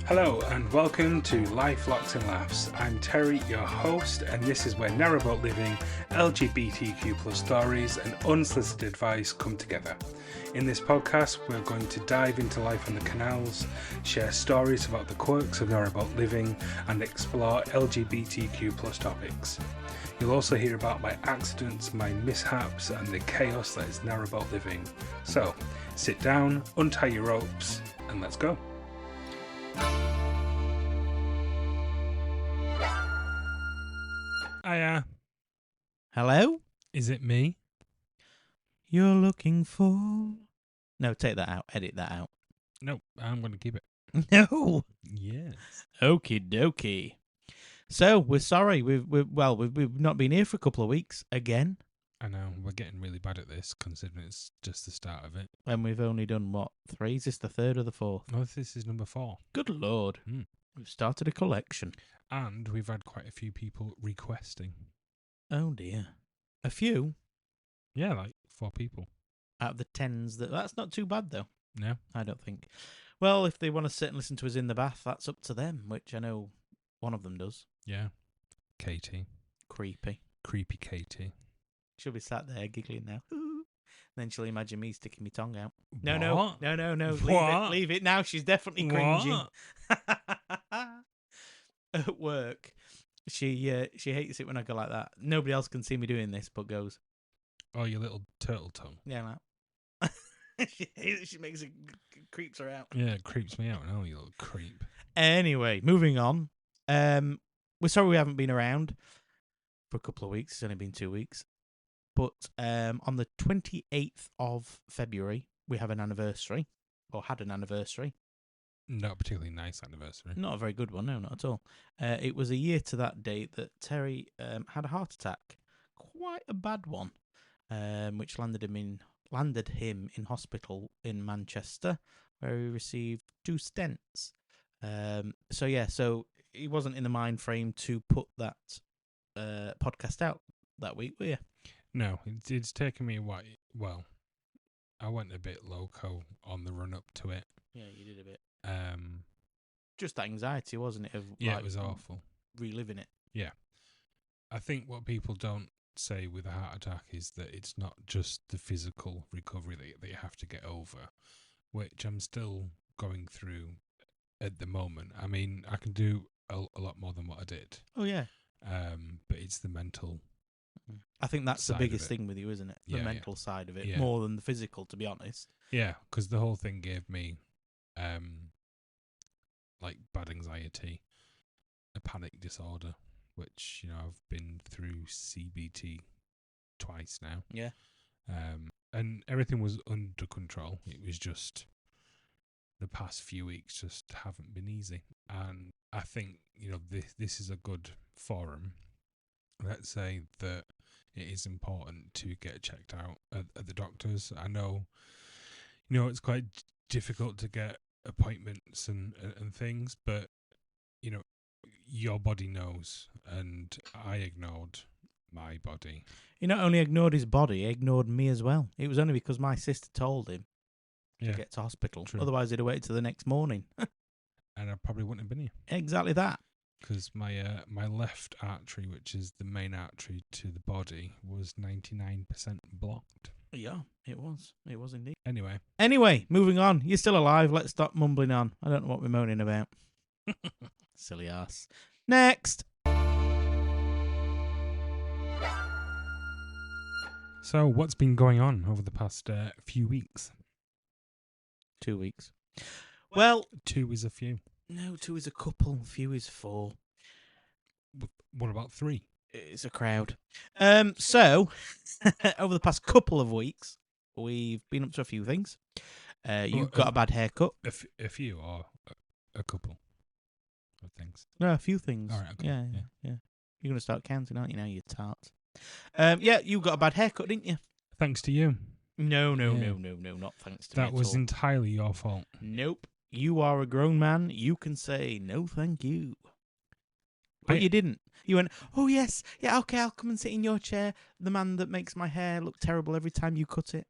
Hello and welcome to Life, Locks and Laughs. I'm Terry, your host, and this is where narrowboat living, LGBTQ+ stories and unsolicited advice come together. In this podcast, we're going to dive into life on the canals, share stories about the quirks of narrowboat living, and explore LGBTQ+ topics. You'll also hear about my accidents, my mishaps, and the chaos that is narrowboat living. So, sit down, untie your ropes, and let's go. Hiya. Hello? Is it me? You're looking for... No, take that out. Edit that out. Nope, I'm going to keep it. No. Yes. Okie dokie. So, we're sorry. We've not been here for a couple of weeks again. I know, we're getting really bad at this, considering it's just the start of it. And we've only done, what, 3? Is this the 3rd or the 4th? No, this is number 4. Good Lord. We've started a collection. And we've had quite a few people requesting. Oh, dear. A few? Yeah, like 4 people. Out of the 10s. That's not too bad, though. No? I don't think. Well, if they want to sit and listen to us in the bath, that's up to them, which I know one of them does. Yeah. Katy. Creepy. Creepy Katy. She'll be sat there giggling now. Then she'll imagine me sticking my tongue out. What? No. What? Leave it. Now she's definitely cringing. At work, she hates it when I go like that. Nobody else can see me doing this, but goes, Oh, your little turtle tongue. yeah, like. She hates it. She makes it, creeps her out. Yeah, it creeps me out now, you little creep. Anyway, moving on. We're sorry we haven't been around for a couple of weeks. It's only been 2 weeks. But on the 28th of February, we have an anniversary, or had an anniversary. Not a particularly nice anniversary. Not a very good one, no, not at all. It was a year to that date that Terry had a heart attack, quite a bad one, which landed him in hospital in Manchester, where he received 2 stents. So he wasn't in the mind frame to put that podcast out that week, were you? No, it's taken me a while. Well, I went a bit loco on the run up to it. Yeah, you did a bit. Just anxiety, wasn't it? It was awful. Reliving it. Yeah. I think what people don't say with a heart attack is that it's not just the physical recovery that you have to get over, which I'm still going through at the moment. I mean, I can do a lot more than what I did. Oh, yeah. But it's the mental. I think that's the biggest thing with you, isn't it? The mental side of it, more than the physical, to be honest. Yeah, because the whole thing gave me like bad anxiety, a panic disorder, which, I've been through CBT twice now. Yeah. And everything was under control. It was just the past few weeks just haven't been easy. And I think, this is a good forum. Let's say that it is important to get checked out at the doctors. I know, it's quite difficult to get appointments and things, but, your body knows, and I ignored my body. He not only ignored his body, he ignored me as well. It was only because my sister told him to get to hospital. True. Otherwise, he'd have waited till the next morning. And I probably wouldn't have been here. Exactly that. Because my left artery, which is the main artery to the body, was 99% blocked. Yeah, it was. It was indeed. Anyway, moving on. You're still alive. Let's stop mumbling on. I don't know what we're moaning about. Silly ass. Next. So, what's been going on over the past few weeks? 2 weeks. Well, 2 is a few. No, 2 is a couple. Few is 4. What about 3? It's a crowd. So, over the past couple of weeks, we've been up to a few things. You've got a bad haircut. A few or a couple of things? No, a few things. All right, okay. Yeah. You're going to start counting, aren't you, now, you tart? You got a bad haircut, didn't you? Thanks to you. No, not thanks to me. That was entirely your fault. Nope. You are a grown man. You can say no thank you. But you didn't. You went, oh, yes. Yeah, okay, I'll come and sit in your chair. The man that makes my hair look terrible every time you cut it.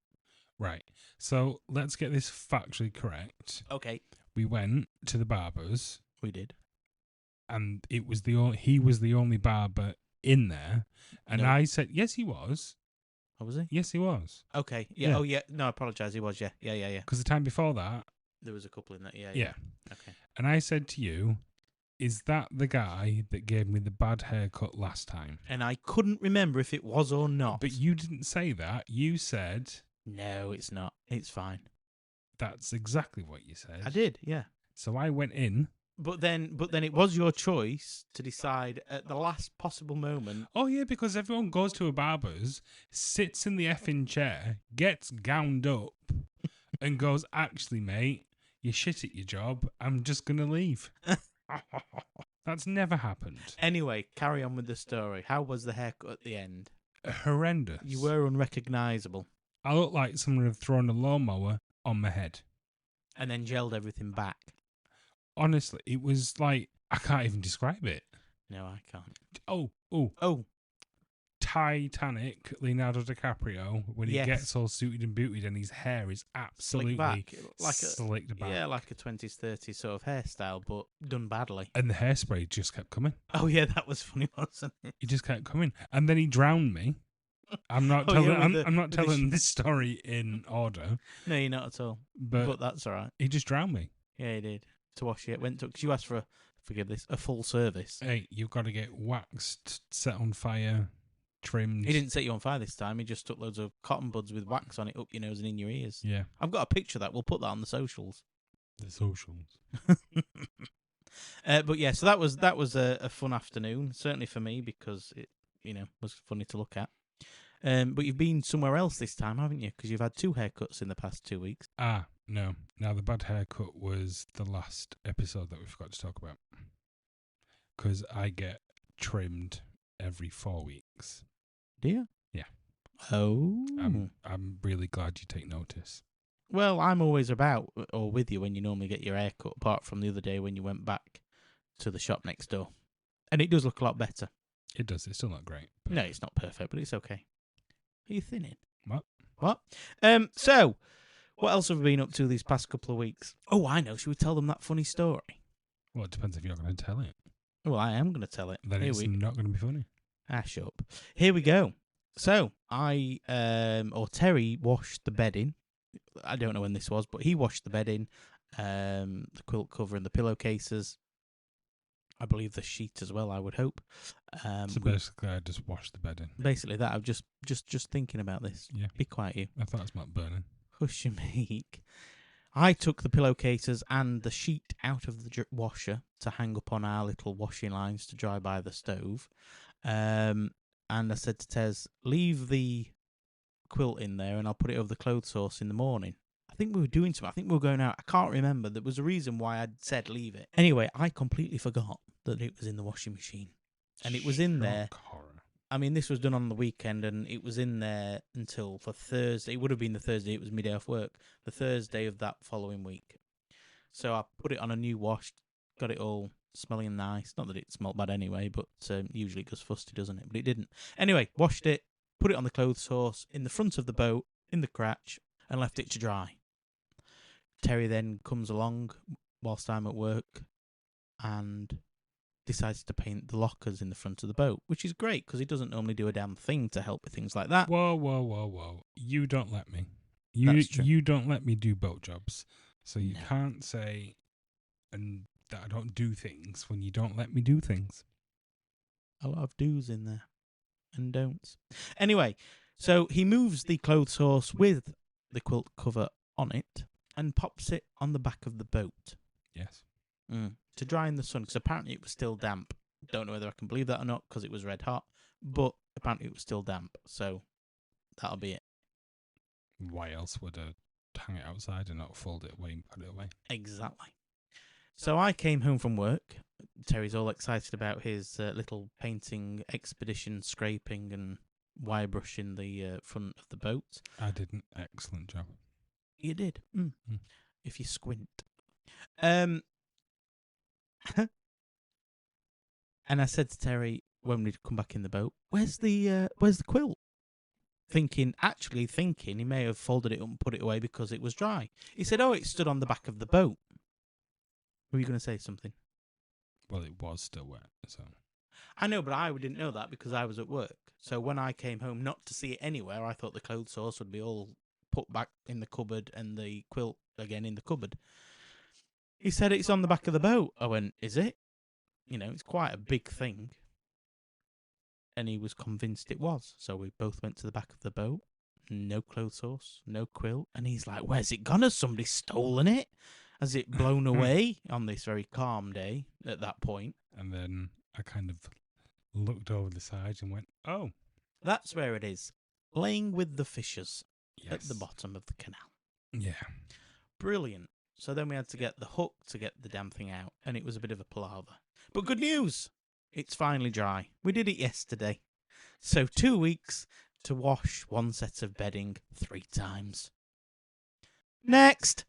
Right. So let's get this factually correct. Okay. We went to the barber's We did. and he was the only barber in there, and No. I said, yes, he was. Oh, was he? Yes, he was. Okay. Yeah. Yeah. Oh, yeah. No, I apologise. He was. Yeah. Yeah. Because the time before that, There was a couple in that. Yeah. yeah. Okay. And I said to you, is that the guy that gave me the bad haircut last time? And I couldn't remember if it was or not. But you didn't say that. You said, no, it's not. It's fine. that's exactly what you said. I did. Yeah. So I went in. But then it was your choice to decide at the last possible moment. Oh, yeah, because everyone goes to a barber's, sits in the effing chair, gets gowned up, and goes, actually, mate, you're shit at your job. I'm just going to leave. That's never happened. Anyway, carry on with the story. How was the haircut at the end? Horrendous. You were unrecognisable. I looked like someone had thrown a lawnmower on my head. And then gelled everything back. Honestly, it was like, I can't even describe it. No, I can't. Oh. Titanic, Leonardo DiCaprio, when he Yes. gets all suited and booted and his hair is absolutely Slicked back. slicked back. Yeah, like a 20s, 30s sort of hairstyle, but done badly. And the hairspray just kept coming. Oh, yeah, that was funny, wasn't it? He just kept coming. And then he drowned me. I'm not Oh, telling yeah, I'm not with the telling this story in order. No, you're not at all. But that's all right. he just drowned me. Yeah, he did. To wash it. Because you asked for a full service. Hey, you've got to get waxed, set on fire, trimmed. He didn't set you on fire this time. He just took loads of cotton buds with wax on it up your nose and in your ears. Yeah. I've got a picture of that. We'll put that on the socials. The socials. But yeah, so that was a fun afternoon, certainly for me, because it was funny to look at. But you've been somewhere else this time, haven't you? Because you've had 2 haircuts in the past 2 weeks. No. Now, the bad haircut was the last episode that we forgot to talk about. Because I get trimmed every 4 weeks. Do you? Yeah. Oh. I'm really glad you take notice. Well, I'm always about or with you when you normally get your hair cut, apart from the other day when you went back to the shop next door. And it does look a lot better. It does. It's still not great. No, it's not perfect, but it's okay. Are you thinning? What? So, what else have we been up to these past couple of weeks? Oh, I know. Should we tell them that funny story? Well, it depends if you're going to tell it. Well, I am going to tell it. Then it's not going to be funny. Shut up. Here we go. So, Terry washed the bedding. I don't know when this was, but he washed the bedding, the quilt cover and the pillowcases. I believe the sheet as well, I would hope. So basically, I just washed the bed in. Basically that. I'm just thinking about this. Yeah. Be quiet, you. I thought it smelled burning. Hush your meek. I took the pillowcases and the sheet out of the washer to hang up on our little washing lines to dry by the stove. And I said to Tez, leave the quilt in there and I'll put it over the clothes horse in the morning. I think we were doing something. I think we were going out. I can't remember. There was a reason why I'd said leave it. Anyway, I completely forgot that it was in the washing machine. And it was in there. Horror. I mean, this was done on the weekend and it was in there until the Thursday. It would have been the Thursday. It was midday off work. The Thursday of that following week. So I put it on a new wash, got it all smelling nice. Not that it smelled bad anyway, but usually it goes fusty, doesn't it? But it didn't. Anyway, washed it, put it on the clothes horse, in the front of the boat, in the cratch, and left it to dry. Terry then comes along whilst I'm at work and decides to paint the lockers in the front of the boat, which is great because he doesn't normally do a damn thing to help with things like that. Whoa. You don't let me. That's true. You don't let me do boat jobs. So you can't say that I don't do things when you don't let me do things. A lot of do's in there and don'ts. Anyway, so he moves the clothes horse with the quilt cover on it and pops it on the back of the boat. Yes. To dry in the sun, because apparently it was still damp. Don't know whether I can believe that or not, because it was red hot, but apparently it was still damp, so that'll be it. Why else would I hang it outside and not fold it away and put it away? Exactly. So I came home from work. Terry's all excited about his little painting expedition, scraping and wire brushing the front of the boat. I did an excellent job. You did, if you squint. And I said to Terry when we'd come back in the boat, "Where's the quilt?" Thinking he may have folded it up and put it away because it was dry. He said, "Oh, it stood on the back of the boat." Were you going to say something? Well, it was still wet, so. I know, but I didn't know that because I was at work. So when I came home, not to see it anywhere, I thought the clothes horse would be all put back in the cupboard and the quilt again in the cupboard. He said it's on the back of the boat. I went, is it? You know, it's quite a big thing. And he was convinced it was. So we both went to the back of the boat. No clothes horse, no quilt. And he's like, where's it gone? Has somebody stolen it? Has it blown away on this very calm day at that point? And then I kind of looked over the side and went, oh. That's where it is. Laying with the fishes Yes. at the bottom of the canal. Yeah. Brilliant. So then we had to get the hook to get the damn thing out. And it was a bit of a palaver. But good news. It's finally dry. We did it yesterday. So 2 weeks to wash one set of bedding 3 times. Next.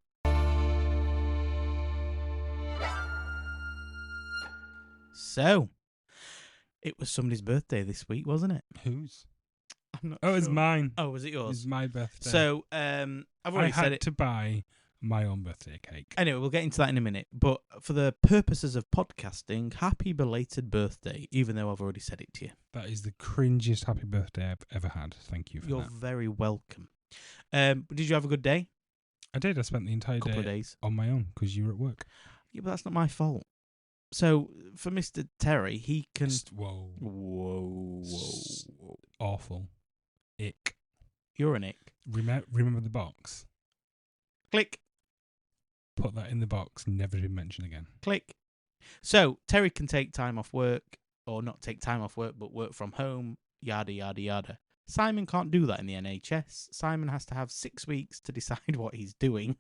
So, it was somebody's birthday this week, wasn't it? Whose? I'm not Oh, sure. it's mine. Oh, was it yours? It's my birthday. So, I've already I said had it. to buy my own birthday cake. Anyway, we'll get into that in a minute. But for the purposes of podcasting, happy belated birthday, even though I've already said it to you. That is the cringiest happy birthday I've ever had. Thank you for You're that. very welcome. Did you have a good day? I did. I spent the entire Couple of day days. on my own because you were at work. Yeah, but that's not my fault. So, for Mr. Terry, he can... Whoa. Whoa. Awful. Ick. You're an ick. Remember the box? Click. Put that in the box. Never be mentioned again. Click. So, Terry can take time off work, or not take time off work, but work from home, yada, yada, yada. Simon can't do that in the NHS. Simon has to have 6 weeks to decide what he's doing.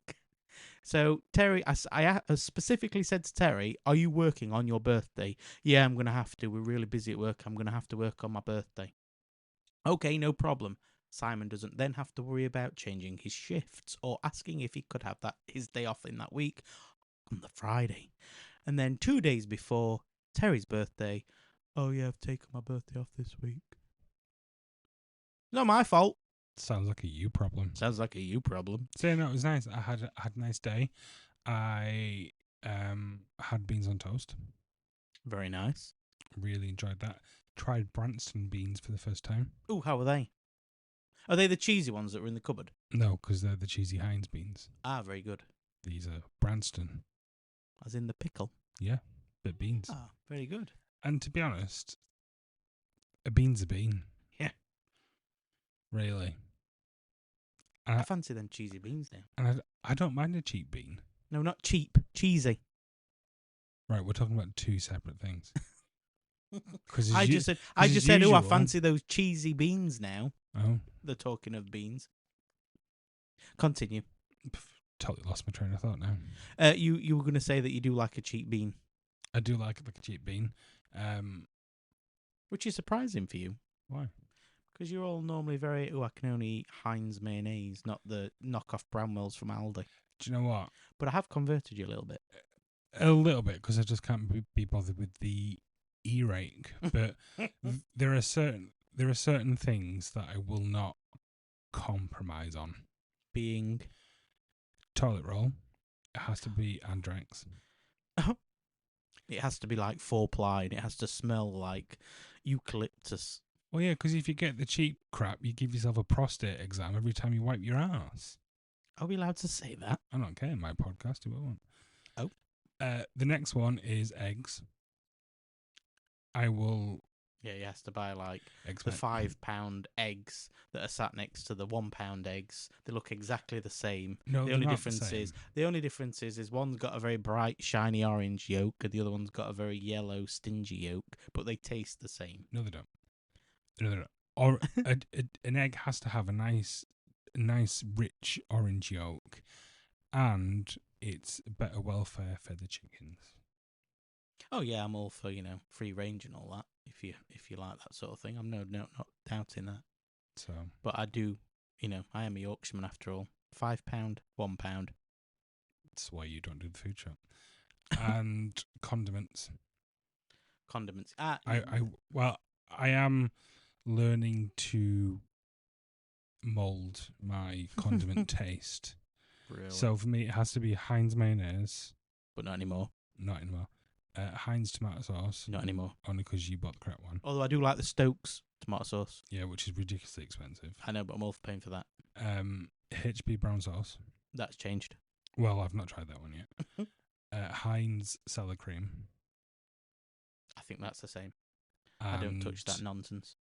So, Terry, I specifically said to Terry, are you working on your birthday? Yeah, I'm going to have to. We're really busy at work. I'm going to have to work on my birthday. Okay, no problem. Simon doesn't then have to worry about changing his shifts or asking if he could have his day off in that week on the Friday. And then 2 days before Terry's birthday, oh yeah, I've taken my birthday off this week. Not my fault. Sounds like a you problem. Sounds like a you problem. So, no, it was nice. I had a nice day. I had beans on toast. Very nice. Really enjoyed that. Tried Branston beans for the first time. Ooh, how are they? Are they the cheesy ones that were in the cupboard? No, because they're the cheesy Heinz beans. Ah, very good. These are Branston. As in the pickle? Yeah, but beans. Ah, very good. And to be honest, a bean's a bean. Yeah. Really. I fancy them cheesy beans now. And I don't mind a cheap bean. No, not cheap. Cheesy. Right, we're talking about two separate things. I just said, oh, I fancy those cheesy beans now. Oh. They're talking of beans. Continue. Totally lost my train of thought now. You were going to say that you do like a cheap bean. I do like a cheap bean. Which is surprising for you. Why? Because you're all normally very, I can only eat Heinz mayonnaise, not the knockoff Bramwells from Aldi. Do you know what? But I have converted you a little bit. A little bit, because I just can't be bothered with the earache. But there are certain things that I will not compromise on. Being? Toilet roll. It has to be Andrex. It has to be like 4-ply and it has to smell like eucalyptus. Well, yeah, because if you get the cheap crap, you give yourself a prostate exam every time you wipe your ass. Are we allowed to say that? I don't care. My podcast, do what I want. Oh. The next one is eggs. I will... Yeah, he has to buy like expect the £5 eggs that are sat next to the £1 eggs. They look exactly the same. No, The only difference is one's got a very bright, shiny orange yolk, and the other one's got a very yellow, stingy yolk. But they taste the same. No, they don't. No, they don't. Or an egg has to have a nice, rich orange yolk, and it's better welfare for the chickens. Oh yeah, I'm all for free range and all that. If you like that sort of thing, I'm not doubting that. So, but I do, I am a Yorkshireman after all. £5, £1. That's why you don't do the food shop. And condiments. Condiments. I am learning to mould my condiment taste. Really? So for me, it has to be Heinz mayonnaise. But not anymore. Not anymore. Heinz tomato sauce. Not anymore. Only because you bought the correct one. Although I do like the Stokes tomato sauce. Yeah, which is ridiculously expensive. I know, but I'm all for paying for that. HB brown sauce. That's changed. Well, I've not tried that one yet. Heinz salad cream. I think that's the same. And I don't touch that nonsense.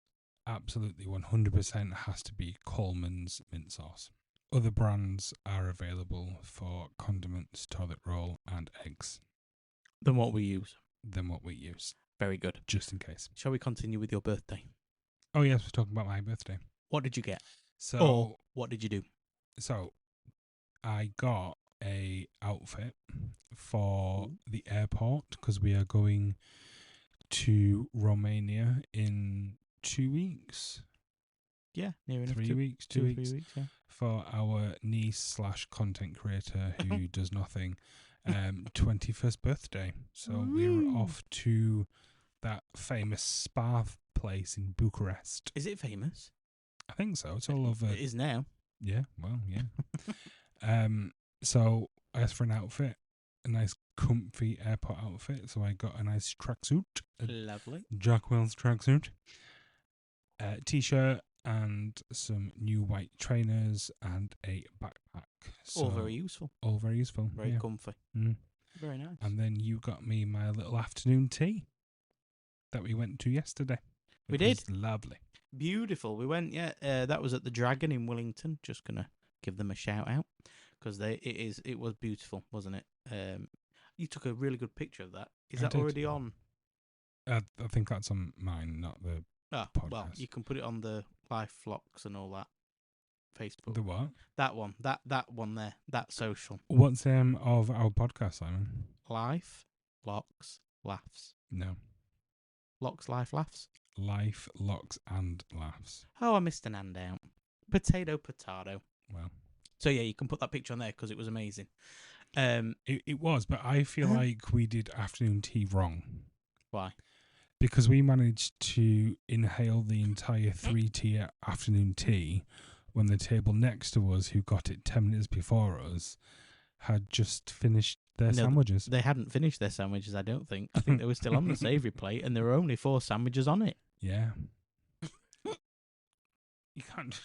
Absolutely 100% has to be Coleman's mint sauce. Other brands are available for condiments, toilet roll, and eggs. Than what we use. Very good. Just in case. Shall we continue with your birthday? Oh, yes, we're talking about my birthday. What did you get? So, what did you do? So, I got a outfit for the airport because we are going to Romania in 2 weeks. Yeah, near enough. 3 weeks, 2 weeks. 3 weeks, yeah. For our niece/content creator who does nothing, 21st birthday. So we're off to that famous spa place in Bucharest. Is it famous? I think so. It's all over. It is now. Yeah, well, yeah. So I asked for an outfit, a nice comfy airport outfit. So I got a nice tracksuit. Lovely. Jack Wells tracksuit. T-shirt and some new white trainers and a backpack. So all very useful. Very comfy. Mm. Very nice. And then you got me my little afternoon tea that we went to yesterday. We did. Lovely. Beautiful. We went, that was at the Dragon in Wellington. Just going to give them a shout out because it was beautiful, wasn't it? You took a really good picture of that. Is that already on? I think that's on mine, not the podcast. Well, you can put it on the Life Locks and all that. Facebook. The what? That one. That one there. That social. What's the name of our podcast, Simon? Life, Locks, Laughs. No. Locks, Life, Laughs? Life, Locks and Laughs. Oh, I missed an and out. Potato. Well. So, yeah, you can put that picture on there because it was amazing. It was, but I feel like we did afternoon tea wrong. Why? Because we managed to inhale the entire 3-tier afternoon tea when the table next to us, who got it 10 minutes before us, had just finished their sandwiches. They hadn't finished their sandwiches, I don't think. I think they were still on the savoury plate and there were only 4 sandwiches on it. Yeah. You can't...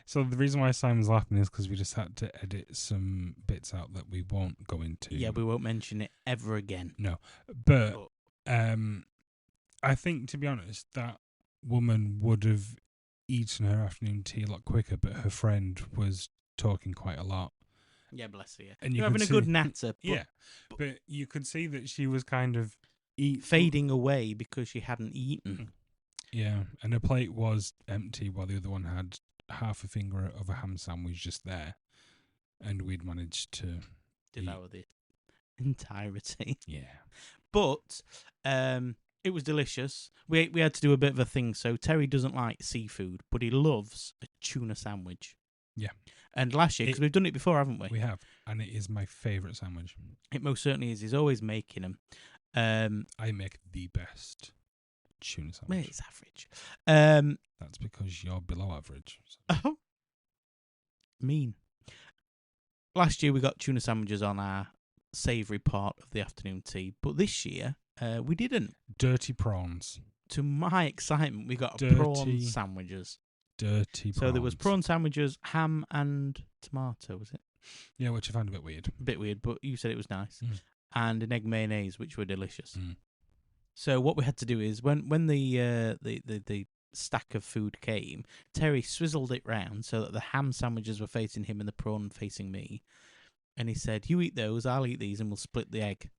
So the reason why Simon's laughing is because we just had to edit some bits out that we won't go into. Yeah, we won't mention it ever again. No. But I think, to be honest, that woman would have eaten her afternoon tea a lot quicker, but her friend was talking quite a lot. Yeah, bless her. Yeah. And you're having a good natter. But you could see that she was kind of fading away because she hadn't eaten. Yeah, and her plate was empty while the other one had half a finger of a ham sandwich just there, and we'd managed to devour the entirety. Yeah, but it was delicious. We had to do a bit of a thing. So Terry doesn't like seafood, but he loves a tuna sandwich. Yeah. And last year, because we've done it before, haven't we? We have, and it is my favourite sandwich. It most certainly is. He's always making them. I make the best tuna sandwich. Well, it's average. That's because you're below average. So. Oh, mean. Last year we got tuna sandwiches on our savoury part of the afternoon tea, but this year we didn't. Dirty prawns. To my excitement, we got prawn sandwiches. Dirty prawns. So there was prawn sandwiches, ham and tomato, was it? Yeah, which I found a bit weird. A bit weird, but you said it was nice. And an egg mayonnaise, which were delicious. Mm. So what we had to do is when the stack of food came, Terry swizzled it round so that the ham sandwiches were facing him and the prawn facing me. And he said, "You eat those, I'll eat these, and we'll split the egg."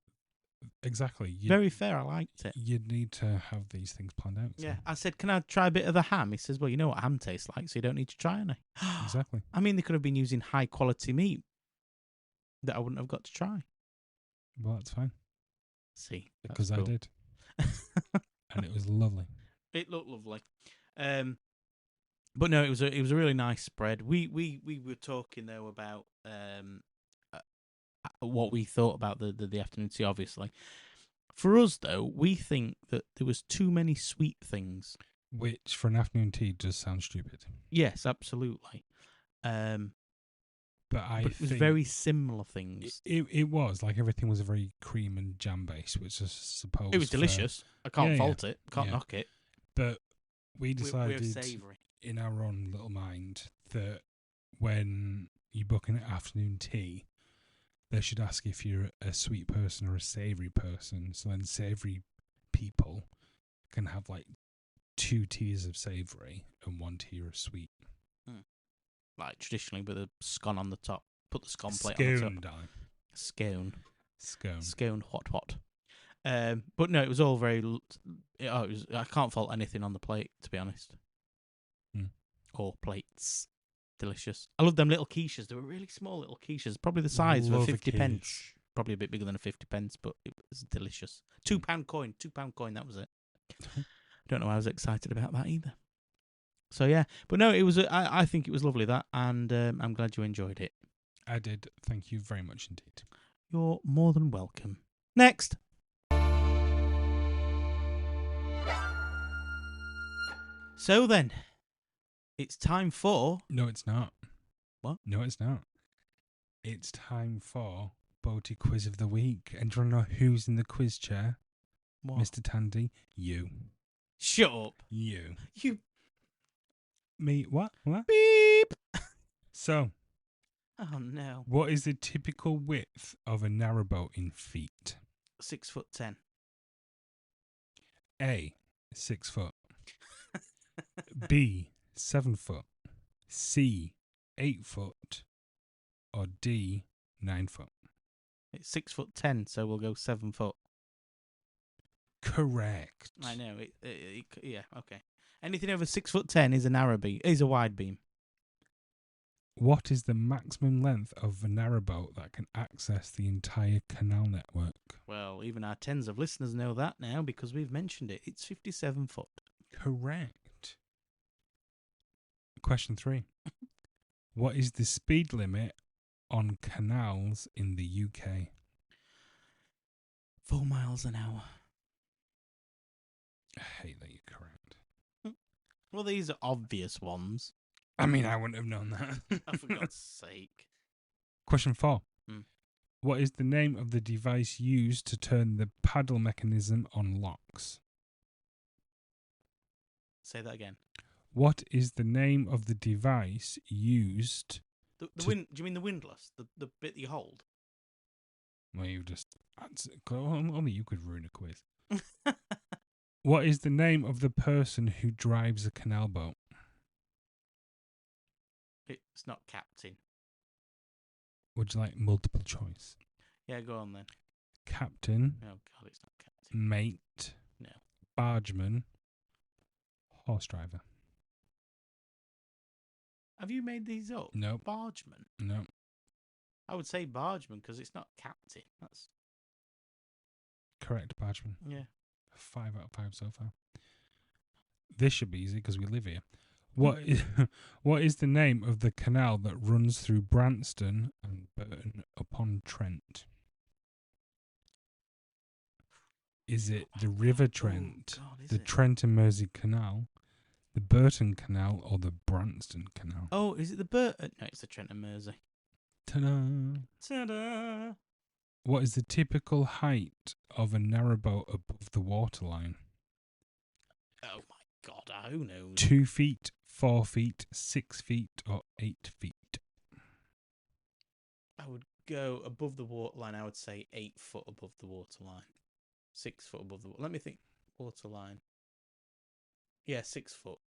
Exactly. Very fair. I liked it. You'd need to have these things planned out. So. Yeah. I said, "Can I try a bit of the ham?" He says, "Well, you know what ham tastes like, so you don't need to try any." Exactly. I mean, they could have been using high quality meat that I wouldn't have got to try. Well, that's fine. See, because cool. I did, and it was lovely. It looked lovely. But no, it was a really nice spread. We were talking though about what we thought about the afternoon tea. Obviously, for us though, we think that there was too many sweet things, which for an afternoon tea does sound stupid. Yes, absolutely. But I But it was think very similar things. it was like everything was very cream and jam based, which I suppose It was delicious. I can't Yeah, fault it. Can't yeah. knock it. But we We're decided savoury. in our own little mind that when you book an afternoon tea, they should ask if you're a sweet person or a savoury person. So then savoury people can have like 2 teas of savoury and 1 tea of sweet. Like traditionally with a scone on the top. Put the scone plate on the top. Darling. Scone hot. But no, it was all very. I can't fault anything on the plate, to be honest. Or plates. Delicious. I love them little quiches. They were really small little quiches, probably the size of a 50 pence. Probably a bit bigger than a 50 pence, but it was delicious. £2 coin. £2 coin, that was it. Don't know why I was excited about that either. So yeah, but no, it was. I think it was lovely, that, and I'm glad you enjoyed it. I did. Thank you very much indeed. You're more than welcome. Next. So then, it's time for... No, it's not. What? No, it's not. It's time for Boaty Quiz of the Week. And do you want to know who's in the quiz chair? What? Mr. Tandy? You. Shut up. You. You... Me? What? Beep. So... Oh, no. What is the typical width of a narrowboat in feet? 6'10". A. 6 foot. B. 7 foot. C. 8 foot. Or D. 9 foot. It's 6'10", so we'll go 7 foot. Correct. I know. Yeah, okay. Anything over 6'10" is a narrow beam. Is a wide beam. What is the maximum length of a narrowboat that can access the entire canal network? Well, even our tens of listeners know that now because we've mentioned it. It's 57 foot. Correct. Question 3. What is the speed limit on canals in the UK? 4 miles an hour. I hate that you're correct. Well, these are obvious ones. I mean, I wouldn't have known that. Oh, for God's sake. Question 4. Mm. What is the name of the device used to turn the paddle mechanism on locks? Say that again. What is the name of the device used? The wind? Do you mean the windlass? The bit that you hold? Well, you just answered. Only you could ruin a quiz. What is the name of the person who drives a canal boat? It's not captain. Would you like multiple choice? Yeah, go on then. Captain. Oh, God, it's not captain. Mate. No. Bargeman. Horse driver. Have you made these up? No. Bargeman? No. I would say bargeman because it's not captain. That's... Correct, bargeman. Yeah. 5 out of 5 so far. This should be easy because we live here. What is the name of the canal that runs through Branston and Burton upon Trent? Is it the River Trent, the Trent and Mersey Canal, the Burton Canal, or the Branston Canal? Oh, is it the Burton? No, it's the Trent and Mersey. Ta-da! Ta-da! What is the typical height of a narrowboat above the waterline? Oh my God, who knows? 2 feet, 4 feet, 6 feet, or 8 feet? I would go above the waterline. I would say 8 foot above the waterline. 6 foot above the water. Let me think. Waterline. Yeah, 6 foot.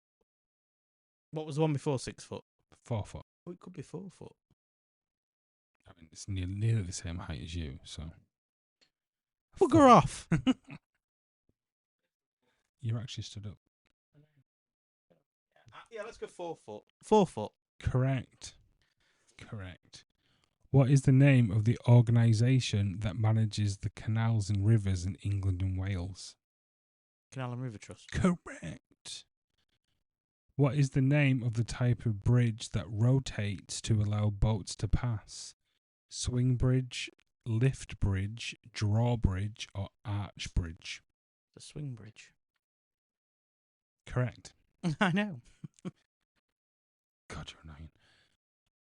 What was the one before 6 foot? 4 foot. Oh, it could be 4 foot. I mean, it's nearly the same height as you, so. Bugger off. You're actually stood up. Yeah, let's go 4 foot. 4 foot. Correct. What is the name of the organisation that manages the canals and rivers in England and Wales? Canal and River Trust. Correct. What is the name of the type of bridge that rotates to allow boats to pass? Swing bridge, lift bridge, drawbridge, or arch bridge? The swing bridge. Correct. I know. God, you're annoying.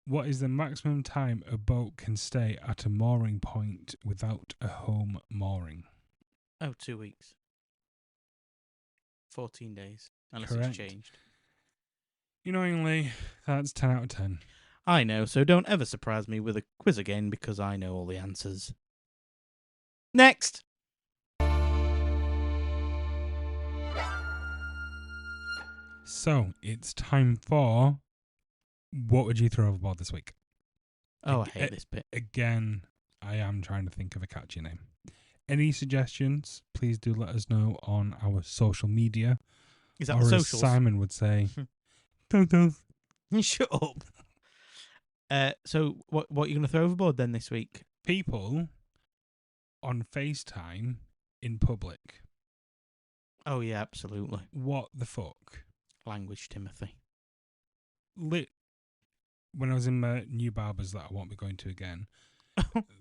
What is the maximum time a boat can stay at a mooring point without a home mooring? Oh, 2 weeks. 14 days. Unless Correct. it's changed. Annoyingly, that's 10 out of 10. I know, so don't ever surprise me with a quiz again because I know all the answers. Next! So, it's time for what would you throw overboard this week? Oh, I hate this bit. Again, I am trying to think of a catchy name. Any suggestions, please do let us know on our social media. Is that or the as socials? Simon would say, don't. Shut up. So, what are you going to throw overboard then this week? People on FaceTime in public. Oh, yeah, absolutely. What the fuck? Language, Timothy. When I was in my new barbers that I won't be going to again,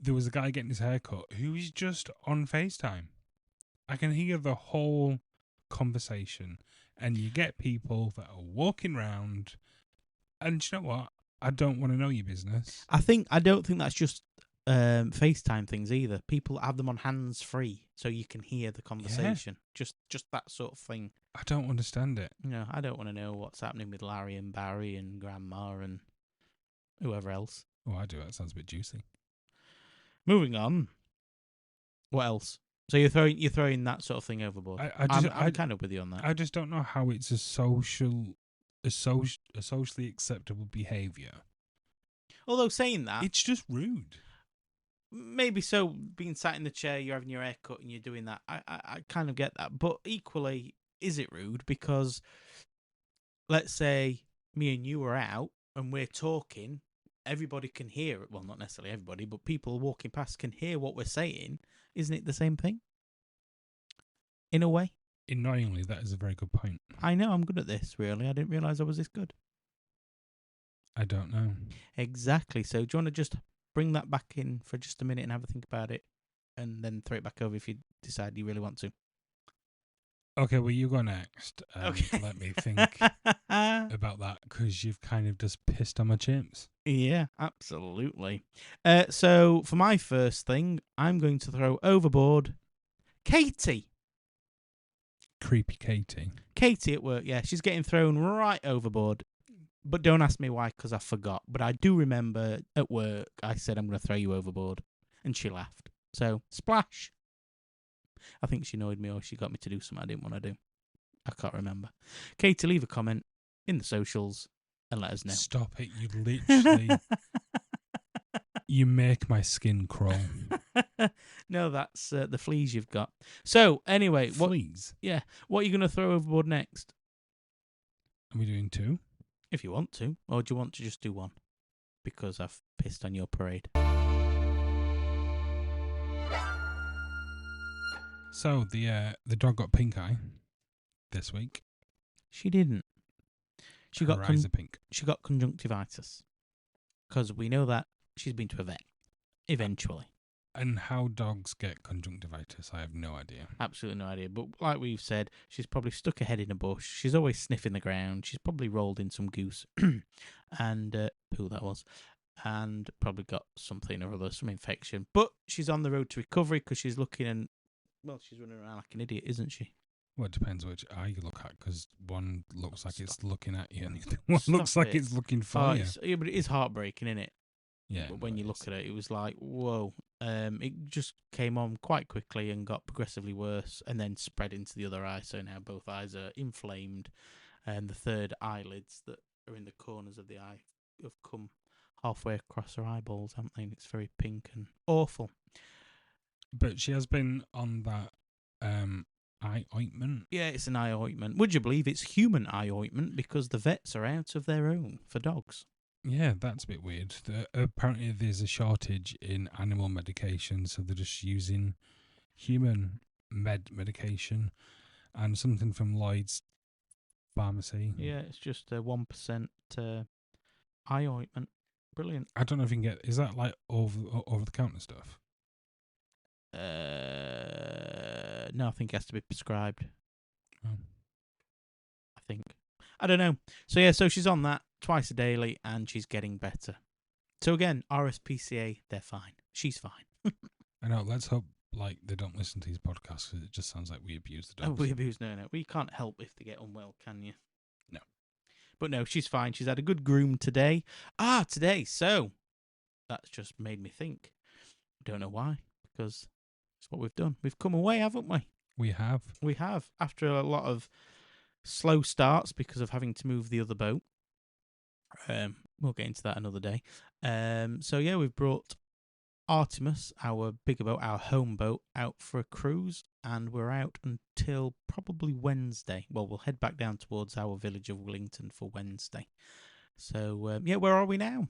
there was a guy getting his hair cut who was just on FaceTime. I can hear the whole conversation, and you get people that are walking around, and you know what? I don't want to know your business. I don't think that's just FaceTime things either. People have them on hands free so you can hear the conversation. Yeah. Just that sort of thing. I don't understand it. I don't want to know what's happening with Larry and Barry and Grandma and whoever else. Oh, I do. That sounds a bit juicy. Moving on. What else? So you're throwing that sort of thing overboard. I'm kind of with you on that. I just don't know how it's a socially acceptable behaviour. Although saying that, it's just rude. Maybe so. Being sat in the chair, you're having your hair cut, and you're doing that. I kind of get that, but equally, is it rude? Because let's say me and you are out and we're talking. Everybody can hear it. Well, not necessarily everybody, but people walking past can hear what we're saying. Isn't it the same thing? In a way. Annoyingly, that is a very good point. I know I'm good at this, really. I didn't realise I was this good. I don't know. Exactly. So do you want to just bring that back in for just a minute and have a think about it and then throw it back over if you decide you really want to? Okay, well, you go next. Okay. Let me think about that because you've kind of just pissed on my chips. Yeah, absolutely. So for my first thing, I'm going to throw overboard Katy. Creepy Katy. Katy at work, yeah. She's getting thrown right overboard. But don't ask me why, because I forgot. But I do remember at work, I said, I'm going to throw you overboard. And she laughed. So, splash. I think she annoyed me or she got me to do something I didn't want to do. I can't remember. Katy, leave a comment in the socials and let us know. Stop it. You literally... you make my skin crawl. No, that's the fleas you've got. So, anyway. Fleas? Yeah. What are you going to throw overboard next? Are we doing two? If you want to. Or do you want to just do one? Because I've pissed on your parade. So, the dog got pink eye this week. She didn't. She got pink. She got conjunctivitis. Because we know that she's been to a vet. Eventually. And how dogs get conjunctivitis, I have no idea. Absolutely no idea. But like we've said, she's probably stuck her head in a bush. She's always sniffing the ground. She's probably rolled in some goose. And poo that was. And probably got something or other, some infection. But she's on the road to recovery because she's looking and... Well, she's running around like an idiot, isn't she? Well, it depends which eye you look at, because one looks like it's looking at you, and the other one looks like it's looking for you. Yeah, but it is heartbreaking, isn't it? Yeah. But when you look at it, it was like, whoa. It just came on quite quickly and got progressively worse, and then spread into the other eye. So now both eyes are inflamed, and the third eyelids that are in the corners of the eye have come halfway across her eyeballs, haven't they? And it's very pink and awful. But she has been on that eye ointment. Yeah, it's an eye ointment. Would you believe it's human eye ointment because the vets are out of their own for dogs? Yeah, that's a bit weird. Apparently there's a shortage in animal medication, so they're just using human medication and something from Lloyd's pharmacy. Yeah, it's just a 1% eye ointment. Brilliant. I don't know if you can get... Is that like over-the-counter stuff? No, I think it has to be prescribed. Oh. I think. I don't know. So yeah, so she's on that twice a daily and she's getting better. So again, RSPCA, they're fine. She's fine. I know. Let's hope they don't listen to these podcasts because it just sounds like we abuse the dogs. We abuse no. We can't help if they get unwell, can you? No. But no, she's fine. She's had a good groom today. Today. So that's just made me think. Don't know why, because it's what we've done. We've come away, haven't we? We have. We have, after a lot of slow starts because of having to move the other boat. We'll get into that another day. So yeah, we've brought Artemis, our bigger boat, our home boat, out for a cruise, and we're out until probably Wednesday. Well, we'll head back down towards our village of Willington for Wednesday. So yeah, where are we now?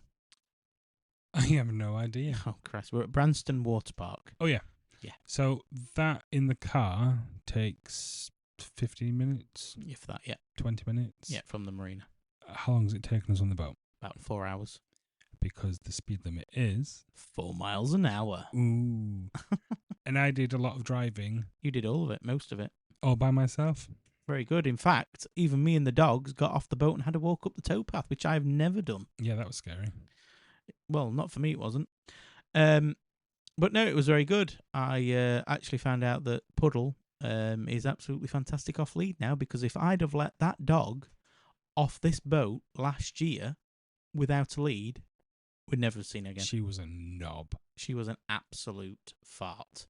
I have no idea. Oh Christ, we're at Branston Water Park. Oh yeah. Yeah. So that in the car takes 15 minutes. If that, yeah. 20 minutes. Yeah, from the marina. How long has it taken us on the boat? About 4 hours. Because the speed limit is 4 miles an hour. Ooh. And I did a lot of driving. You did all of it, most of it. All by myself. Very good. In fact, even me and the dogs got off the boat and had to walk up the towpath, which I've never done. Yeah, that was scary. Well, not for me, it wasn't. But no, it was very good. I actually found out that Puddle is absolutely fantastic off lead now, because if I'd have let that dog off this boat last year without a lead, we'd never have seen her again. She was a knob. She was an absolute fart.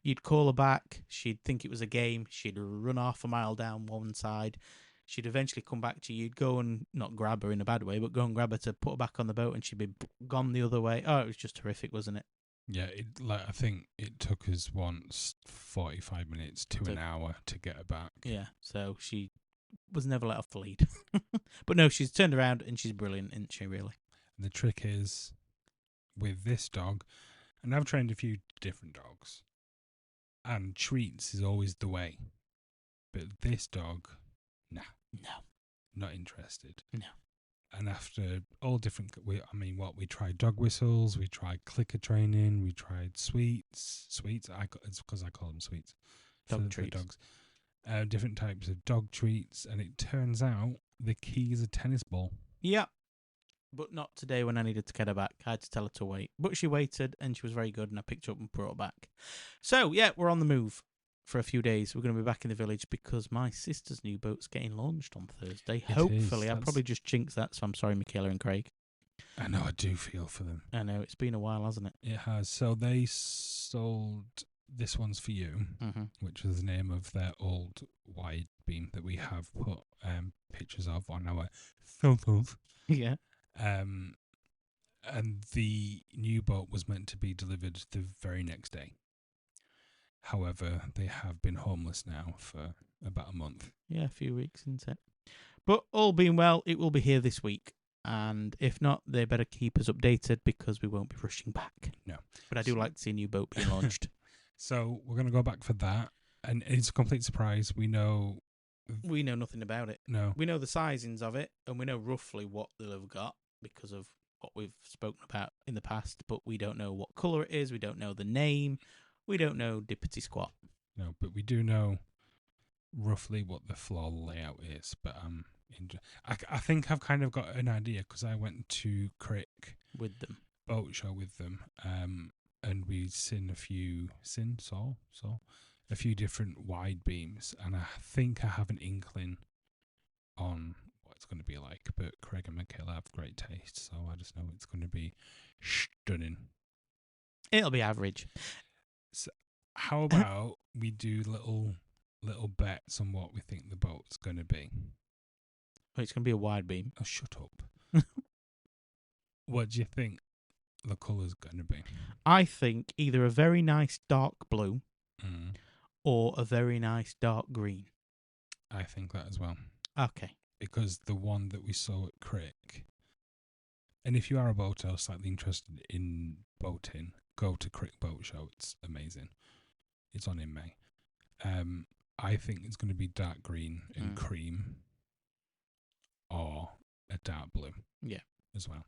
You'd call her back, she'd think it was a game, she'd run half a mile down one side, she'd eventually come back to you, you'd go and, not grab her in a bad way, but go and grab her to put her back on the boat, and she'd be gone the other way. Oh, it was just horrific, wasn't it? Yeah, I think it took us once 45 minutes to an hour to get her back. Yeah, so she was never let off the lead. But no, she's turned around and she's brilliant, isn't she, really? And the trick is, with this dog, and I've trained a few different dogs, and treats is always the way. But this dog, nah. No. Not interested. No. And after all different, we tried dog whistles, we tried clicker training, we tried sweets. It's because I call them sweets. Dog for treats. dogs. Different types of dog treats, and it turns out the key is a tennis ball. Yeah. But not today when I needed to get her back. I had to tell her to wait. But she waited, and she was very good, and I picked her up and brought her back. So, yeah, we're on the move for a few days. We're going to be back in the village because my sister's new boat's getting launched on Thursday. Hopefully. I'll probably just jinx that, so I'm sorry, Michaela and Craig. I know, I do feel for them. I know, it's been a while, hasn't it? It has. So they sold This One's For You, which was the name of their old wide beam that we have put pictures of on our photos. Yeah. And the new boat was meant to be delivered the very next day. However, they have been homeless now for about a month. Yeah, a few weeks, isn't it? But all being well, it will be here this week. And if not, they better keep us updated because we won't be rushing back. No. But I do like to see a new boat being launched. So we're going to go back for that. And it's a complete surprise. We know nothing about it. No. We know the sizings of it, and we know roughly what they'll have got because of what we've spoken about in the past, but we don't know what colour it is, we don't know the name, we don't know dippity squat. No, but we do know roughly what the floor layout is. But I think I've kind of got an idea because I went to Crick with them, boat show with them, and we saw a few different wide beams, and I think I have an inkling on what it's going to be like. But Craig and Michaela have great taste, so I just know it's going to be stunning. It'll be average. So how about we do little bets on what we think the boat's going to be? Oh, it's going to be a wide beam. Oh, shut up. What do you think the colour's going to be? I think either a very nice dark blue or a very nice dark green. I think that as well. Okay. Because the one that we saw at Crick, and if you are a boater or slightly interested in boating, go to Crick Boat Show. It's amazing. It's on in May. I think it's going to be dark green and cream, or a dark blue. Yeah, as well.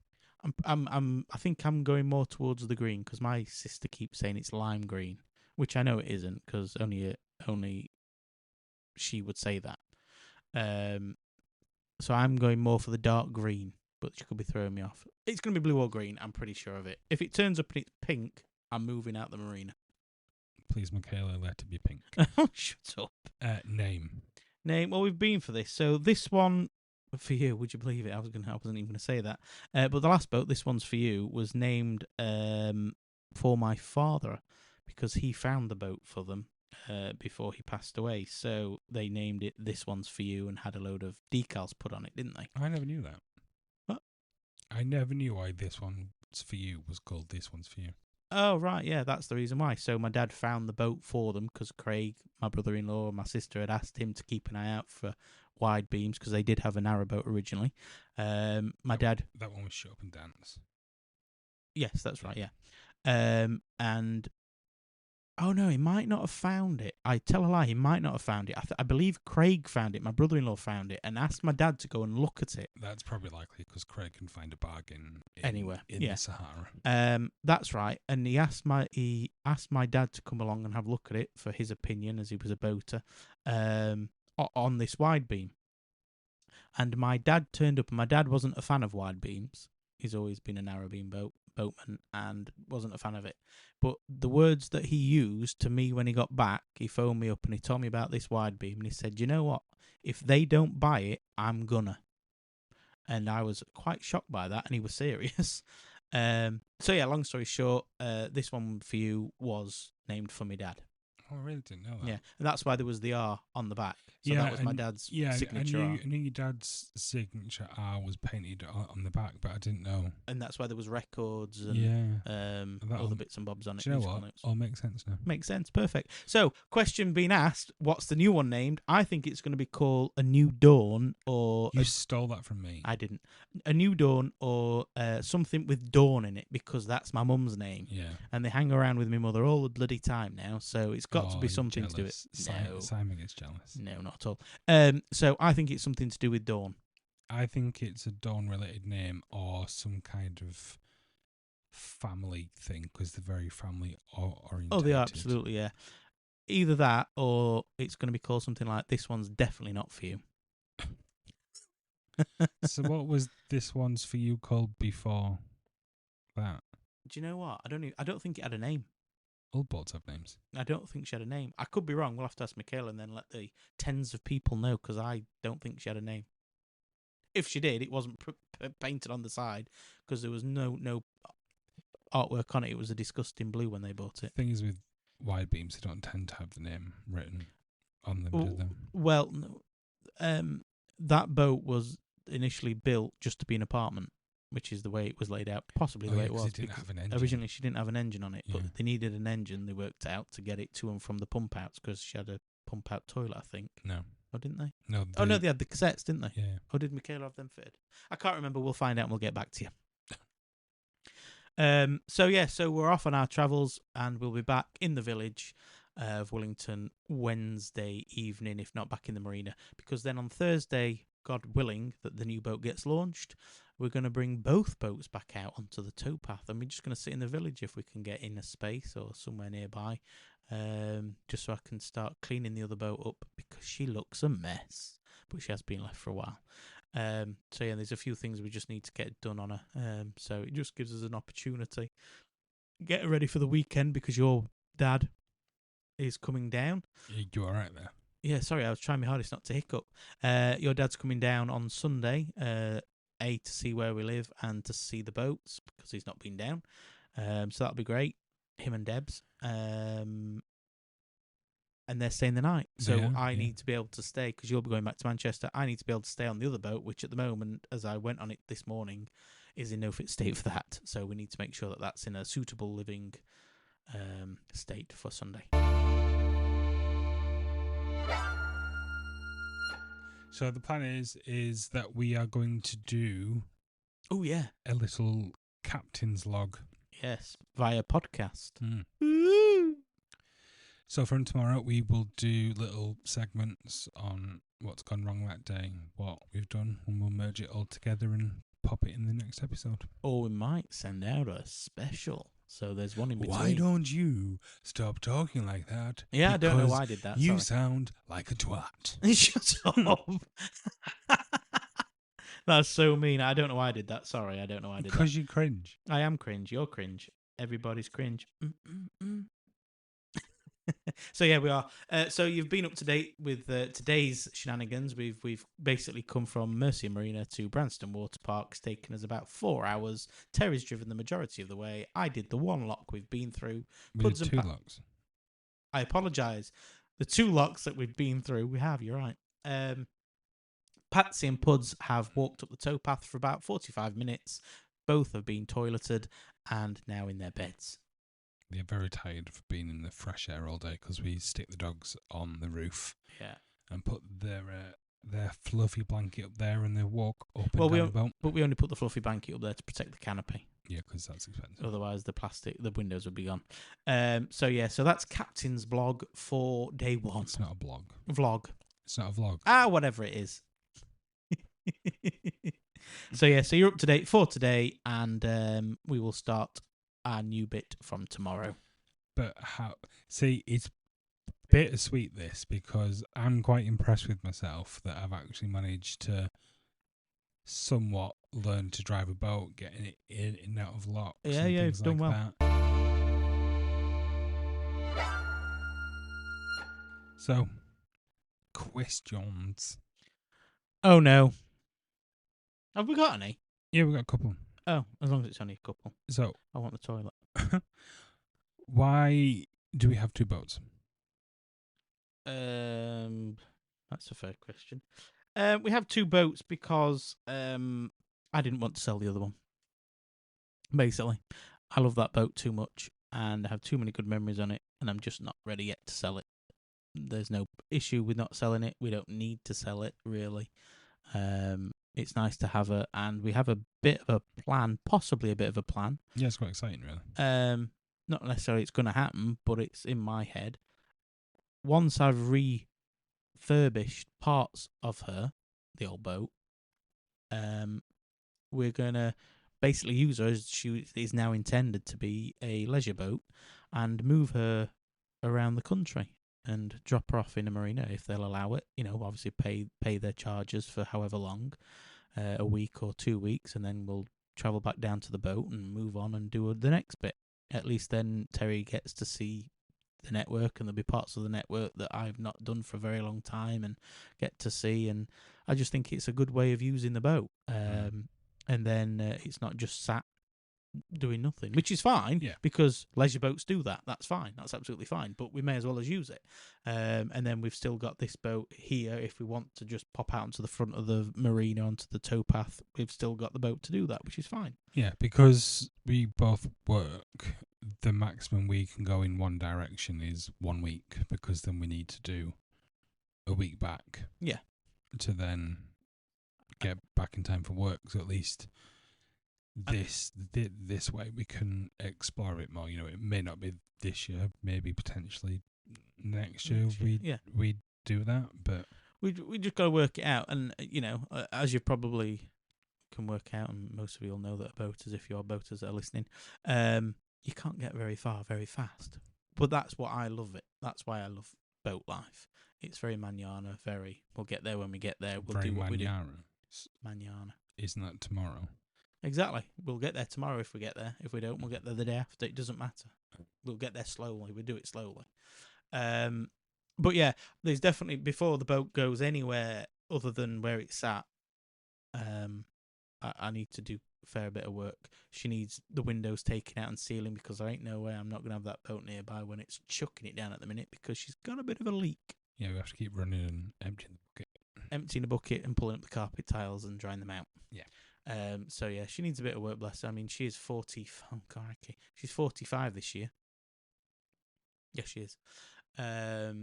I think I'm going more towards the green because my sister keeps saying it's lime green, which I know it isn't because only she would say that. So I'm going more for the dark green, but she could be throwing me off. It's going to be blue or green. I'm pretty sure of it. If it turns up and it's pink, I'm moving out the marina. Please, Michaela, let it be pink. Oh, shut up. Name. Well, we've been for this. So this one for you, would you believe it? I wasn't even going to say that. But the last boat, this one's for you, was named for my father because he found the boat for them before he passed away. So they named it This One's For You and had a load of decals put on it, didn't they? I never knew that. What? I never knew why This One's For You was called This One's For You. Oh, right, yeah, that's the reason why. So my dad found the boat for them because Craig, my brother-in-law, and my sister had asked him to keep an eye out for wide beams because they did have a narrow boat originally. My dad... That one was Shut Up and Dance. Yes, that's right, yeah. And... Oh, no, he might not have found it. I tell a lie, he might not have found it. I believe Craig found it, my brother-in-law found it, and asked my dad to go and look at it. That's probably likely because Craig can find a bargain Anywhere in the Sahara. That's right. And he asked my dad to come along and have a look at it for his opinion, as he was a boater, on this wide beam. And my dad turned up, and my dad wasn't a fan of wide beams. He's always been a narrow beam boatman and wasn't a fan of it. But the words that he used to me when he got back, he phoned me up and he told me about this wide beam, and he said, "You know what? If they don't buy it, I'm gonna." And I was quite shocked by that, and he was serious. So yeah, long story short, this one for you was named for my dad. Oh, I really didn't know that. Yeah, and that's why there was the R on the back. So that was my dad's signature R. I knew your dad's signature R was painted on the back, but I didn't know. And that's why there was records and other bits and bobs on it. Do you know what? Notes. All makes sense now. Makes sense. Perfect. So, question being asked, what's the new one named? I think it's going to be called A New Dawn or... You stole that from me. I didn't. A New Dawn or something with Dawn in it because that's my mum's name. Yeah. And they hang around with my mother all the bloody time now, so it's got to be something to do with it. No. Simon gets jealous. No, not at all. So I think it's something to do with Dawn. I think it's a Dawn-related name or some kind of family thing because they're very family-oriented. Oh, they are, absolutely, yeah. Either that or it's going to be called something like This One's Definitely Not For You. So what was This One's For You called before that? Do you know what? I don't think it had a name. All boats have names. I don't think she had a name. I could be wrong. We'll have to ask Michaela and then let the tens of people know because I don't think she had a name. If she did, it wasn't painted on the side because there was no artwork on it. It was a disgusting blue when they bought it. The thing is with wide beams, they don't tend to have the name written on them, do they? Well, that boat was initially built just to be an apartment, which is the way it was laid out, possibly the way it was. It didn't have an engine. Originally, she didn't have an engine on it, but they needed an engine. They worked out to get it to and from the pump outs because she had a pump out toilet, I think. No. Oh, didn't they? No. No, they had the cassettes, didn't they? Yeah. Or did Michaela have them fitted? I can't remember. We'll find out and we'll get back to you. So we're off on our travels and we'll be back in the village of Wellington Wednesday evening, if not back in the marina, because then on Thursday, God willing, that the new boat gets launched, we're going to bring both boats back out onto the towpath, and we're just going to sit in the village if we can get in a space or somewhere nearby, just so I can start cleaning the other boat up because she looks a mess, but she has been left for a while. So yeah, there's a few things we just need to get done on her. So it just gives us an opportunity. Get her ready for the weekend because your dad is coming down. You all right there? Yeah, sorry, I was trying my hardest not to hiccup. Your dad's coming down on Sunday, to see where we live and to see the boats because he's not been down. So that'll be great. Him and Debs. And they're staying the night. So I need to be able to stay because you'll be going back to Manchester. I need to be able to stay on the other boat, which at the moment, as I went on it this morning, is in no fit state for that. So we need to make sure that that's in a suitable living state for Sunday. So the plan is that we are going to do a little captain's log. Yes, via podcast. So from tomorrow we will do little segments on what's gone wrong that day, what we've done, and we'll merge it all together and pop it in the next episode. Or we might send out a special. So there's one in between. Why don't you stop talking like that? Yeah, I don't know why I did that. You sound like a twat. Shut up. That's so mean. I don't know why I did that. Sorry, I don't know why I did that. Because you cringe. I am cringe. You're cringe. Everybody's cringe. So yeah, we are. So you've been up to date with today's shenanigans. We've basically come from Mercia Marina to Branston Water Park. It's taken us about 4 hours. Terry's driven the majority of the way. I did the one lock we've been through. We did 2 locks. I apologise. The 2 locks that we've been through, we have. You're right. Patsy and Puds have walked up the towpath for about 45 minutes. Both have been toileted and now in their beds. They're very tired of being in the fresh air all day because we stick the dogs on the roof. Yeah. And put their fluffy blanket up there and they walk up and down the boat. But we only put the fluffy blanket up there to protect the canopy. Yeah, because that's expensive. Otherwise, the windows would be gone. So that's Captain's blog for day 1. It's not a blog. Vlog. It's not a vlog. Whatever it is. So you're up to date for today, and we will start our new bit from tomorrow. But it's bittersweet this, because I'm quite impressed with myself that I've actually managed to somewhat learn to drive a boat, getting it in and out of locks. Yeah, and you've things done like well. That. So, questions. Oh no. Have we got any? Yeah, we've got a couple. Oh, as long as it's only a couple. So, I want the toilet. why do we have 2 boats? That's a fair question. We have 2 boats because I didn't want to sell the other one. Basically, I love that boat too much, and I have too many good memories on it, and I'm just not ready yet to sell it. There's no issue with not selling it. We don't need to sell it, really. It's nice to have and we have a bit of a plan, possibly a bit of a plan. Yeah, it's quite exciting, really. Not necessarily it's going to happen, but it's in my head. Once I've refurbished parts of her, the old boat, we're going to basically use her as she is now intended to be a leisure boat, and move her around the country and drop her off in a marina if they'll allow it. Obviously pay their charges for however long, a week or 2 weeks, and then we'll travel back down to the boat and move on and do the next bit. At least then Terry gets to see the network, and there'll be parts of the network that I've not done for a very long time and get to see. And I just think it's a good way of using the boat. And then it's not just sat doing nothing, which is fine, because leisure boats do that. That's fine. That's absolutely fine. But we may as well as use it. And then we've still got this boat here. If we want to just pop out onto the front of the marina, onto the towpath, we've still got the boat to do that, which is fine. Yeah, because we both work, the maximum we can go in one direction is 1 week, because then we need to do a week back. Yeah. To then get back in time for work. So at least this way we can explore it more. It may not be this year, maybe potentially next year. We do that, but we just got to work it out. And as you probably can work out, and most of you will know that boaters, if you're boaters that are listening, you can't get very far very fast. But that's what I love it. That's why I love boat life. It's very manana. We'll get there when we get there. We'll do what we do. Manana. Isn't that tomorrow? Exactly. We'll get there tomorrow if we get there. If we don't, we'll get there the day after. It doesn't matter. We'll get there slowly. We do it slowly. But yeah, there's definitely, before the boat goes anywhere other than where it's at, I need to do a fair bit of work. She needs the windows taken out and sealing, because there ain't no way I'm not going to have that boat nearby when it's chucking it down at the minute, because she's got a bit of a leak. Yeah, we have to keep running and emptying the bucket. Emptying the bucket and pulling up the carpet tiles and drying them out. Yeah. So yeah, she needs a bit of work, bless her. I mean, she is 40. Oh, crikey. She's 45 this year. Yes, she is. Yeah,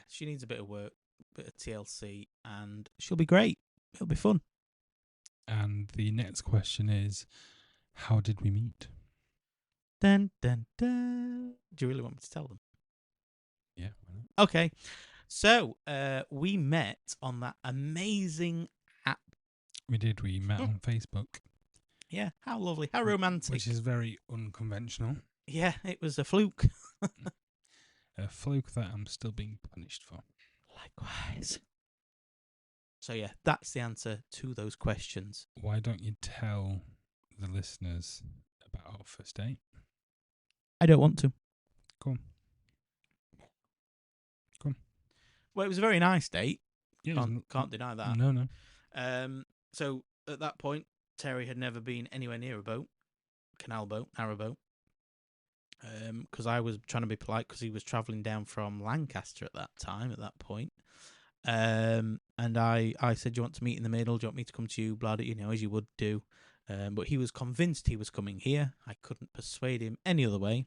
she needs a bit of work, bit of TLC, and she'll be great. It'll be fun. And the next question is, how did we meet? Dun, dun, dun. Do you really want me to tell them? Yeah. Okay. So, we met on that amazing app. We did. We met on Facebook. Yeah, how lovely. How romantic. Which is very unconventional. Yeah, it was a fluke. A fluke that I'm still being punished for. Likewise. So yeah, that's the answer to those questions. Why don't you tell the listeners about our first date? I don't want to. Come on. Well, it was a very nice date. Yeah, Can't deny that. No. So at that point, Terry had never been anywhere near a boat, canal boat, narrow boat. Because I was trying to be polite because he was travelling down from Lancaster at that time, at that point. And I said, do you want to meet in the middle? Do you want me to come to you? Blah, you know, as you would do. But he was convinced he was coming here. I couldn't persuade him any other way.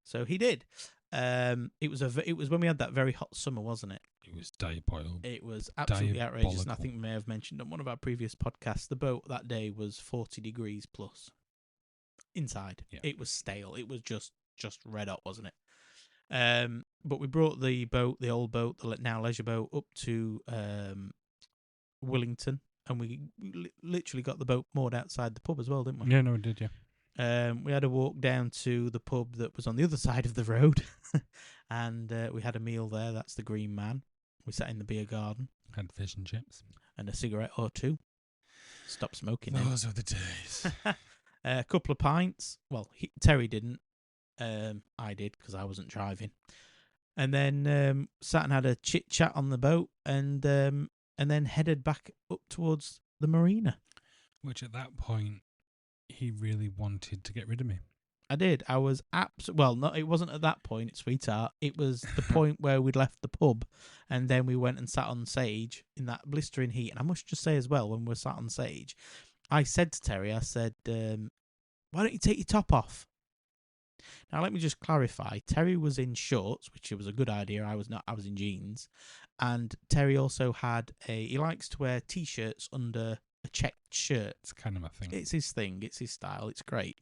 So he did. It was when we had that very hot summer, wasn't it? It was diabolical. It was absolutely outrageous. And I think we may have mentioned on one of our previous podcasts, the boat that day was 40 degrees plus inside. Yeah. It was stale. It was just red hot, wasn't it? But we brought the boat, the old boat, the now leisure boat, up to Willington, and we literally got the boat moored outside the pub as well, didn't we? Yeah, no, we did, yeah. We had a walk down to the pub that was on the other side of the road, and we had a meal there. That's the Green Man. We sat in the beer garden. Had fish and chips. And a cigarette or two. Stopped smoking. Those are the days. A couple of pints. Well, Terry didn't. I did because I wasn't driving. And then sat and had a chit chat on the boat, and then headed back up towards the marina. Which at that point, he really wanted to get rid of me. I did. I was well, no, it wasn't at that point, sweetheart. It was the point where we'd left the pub, and then we went and sat on stage in that blistering heat. And I must just say as well, when we were sat on stage, I said to Terry, I said, why don't you take your top off? Now, let me just clarify. Terry was in shorts, which was a good idea. I was not. I was in jeans. And Terry also had he likes to wear T-shirts under a checked shirt. It's kind of my thing. It's his thing. It's his style. It's great.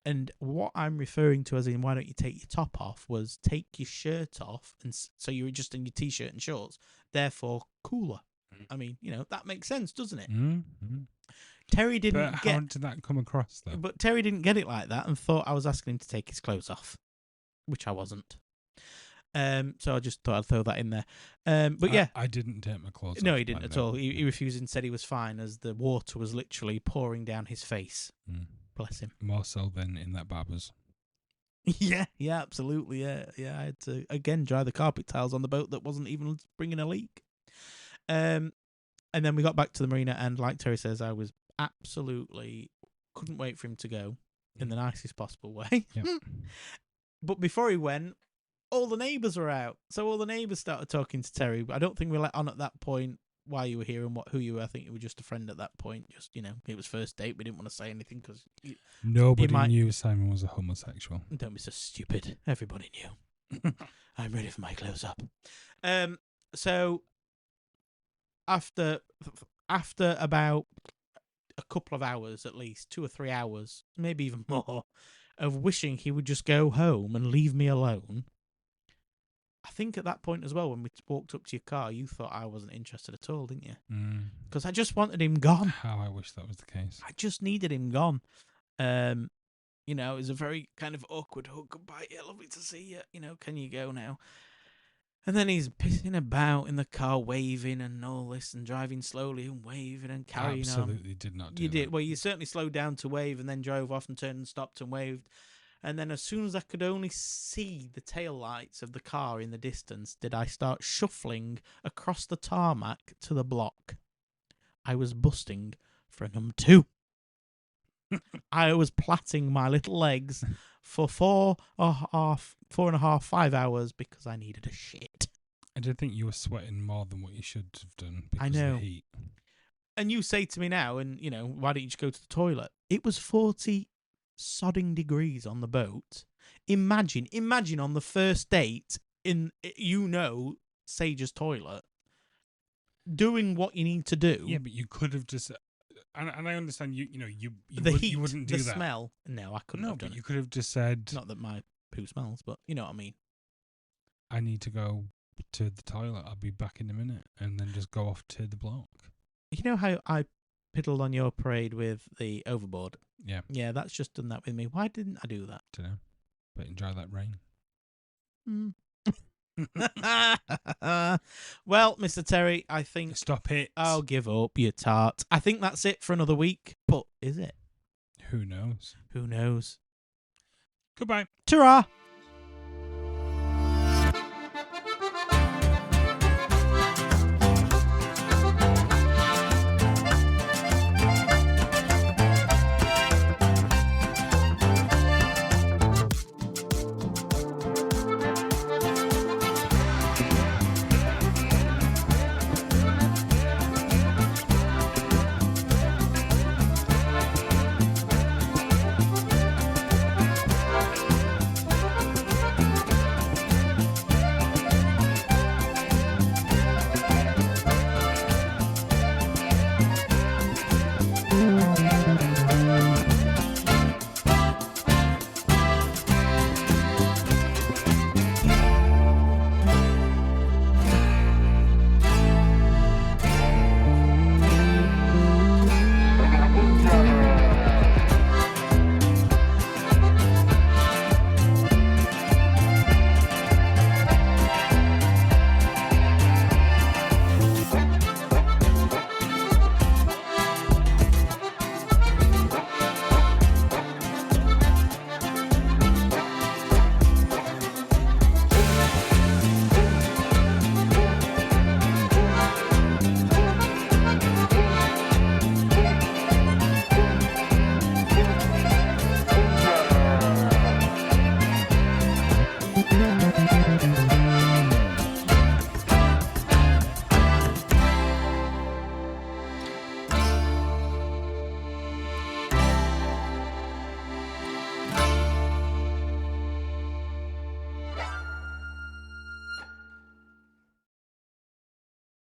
And what I'm referring to as in why don't you take your top off was take your shirt off, and so you're just in your T-shirt and shorts, therefore cooler. I mean, you know, that makes sense, doesn't it? Mm-hmm. Terry didn't How did that come across, though? But Terry didn't get it like that and thought I was asking him to take his clothes off, which I wasn't. So I just thought I'd throw that in there. But yeah. I didn't take my clothes off. No, he didn't at all. He refused and said he was fine as the water was literally pouring down his face. Mm. Bless him. More so than in that barber's. Yeah, absolutely. Yeah. I had to, again, dry the carpet tiles on the boat that wasn't even bringing a leak. And then we got back to the marina, and like Terry says, I was absolutely couldn't wait for him to go in the nicest possible way. Yep. But before he went, all the neighbours were out. So all the neighbours started talking to Terry. I don't think we let on at that point why you were here and who you were. I think you were just a friend at that point. Just, you know, it was first date. We didn't want to say anything because nobody knew Simon was a homosexual. Don't be so stupid. Everybody knew. I'm ready for my close up. So after about a couple of hours, at least 2 or 3 hours, maybe even more, of wishing he would just go home and leave me alone. I think at that point as well, when we walked up to your car, you thought I wasn't interested at all, didn't you? Because I just wanted him gone. How I wish that was the case. I just needed him gone. You know, it was a very kind of awkward hug. Goodbye, yeah, lovely to see you. You know, can you go now? And then he's pissing about in the car, waving and all this, and driving slowly and waving and carrying on. Absolutely did not do You that. did. Well, you certainly slowed down to wave and then drove off and turned and stopped and waved. And then as soon as I could only see the tail lights of the car in the distance, did I start shuffling across the tarmac to the block. I was busting for a number 2. I was plaiting my little legs for 4.5, 5 hours because I needed a shit. I did think you were sweating more than what you should have done because I know. of the heat. And you say to me now, and you know, why don't you just go to the toilet? It was 40 sodding degrees on the boat. Imagine on the first date in, you know, Sage's toilet, doing what you need to do. Yeah, but you could have just, and I understand you wouldn't do the that. Smell. No, I couldn't have done but it. You could have just said, Not that my poo smells, but you know what I mean. I need to go to the toilet. I'll be back in a minute, and then just go off to the block. You know how I piddled on your parade with the overboard? Yeah. Yeah, that's just done that with me. Why didn't I do that? Dunno. But enjoy that rain. Well, Mr. Terry, I think Stop it. I'll give up, you tart. I think that's it for another week. But is it? Who knows? Who knows? Goodbye. Ta-ra!